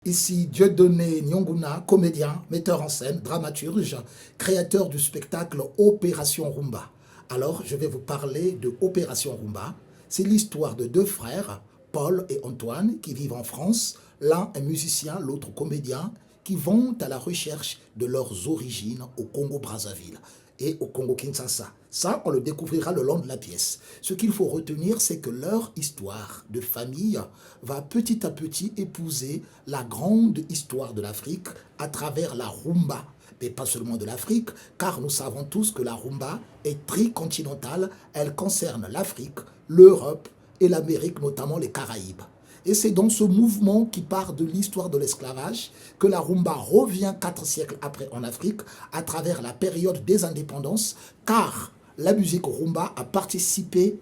Ici Dieudonné Nyonguna, comédien, metteur en scène, dramaturge, créateur du spectacle Opération Rumba. Alors, je vais vous parler de Opération Rumba. C'est l'histoire de deux frères, Paul et Antoine, qui vivent en France. L'un est musicien, l'autre comédien, qui vont à la recherche de leurs origines au Congo-Brazzaville et au Congo-Kinshasa. Ça, on le découvrira le long de la pièce. Ce qu'il faut retenir, c'est que leur histoire de famille va petit à petit épouser la grande histoire de l'Afrique à travers la rumba. Mais pas seulement de l'Afrique, car nous savons tous que la rumba est tricontinentale. Elle concerne l'Afrique, l'Europe et l'Amérique, notamment les Caraïbes. Et c'est dans ce mouvement qui part de l'histoire de l'esclavage que la rumba revient 4 siècles après en Afrique à travers la période des indépendances, car la musique rumba a participé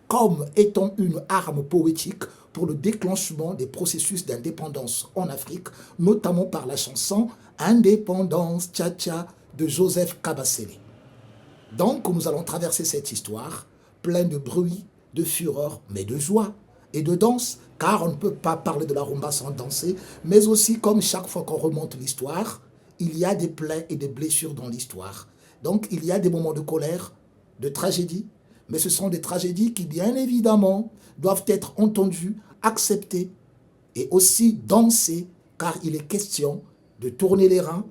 comme étant une arme poétique pour le déclenchement des processus d'indépendance en Afrique, notamment par la chanson Indépendance Tcha-Tcha de Joseph Kabasele. Donc nous allons traverser cette histoire pleine de bruit, de fureur, mais de joie et de danse, car on ne peut pas parler de la rumba sans danser, mais aussi comme chaque fois qu'on remonte l'histoire, il y a des plaies et des blessures dans l'histoire. Donc il y a des moments de colère, de tragédie, mais ce sont des tragédies qui, bien évidemment, doivent être entendues, acceptées et aussi dansées, car il est question de tourner les reins,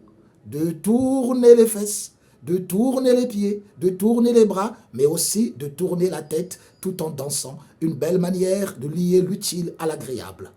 de tourner les fesses, de tourner les pieds, de tourner les bras, mais aussi de tourner la tête tout en dansant. Une belle manière de lier l'utile à l'agréable.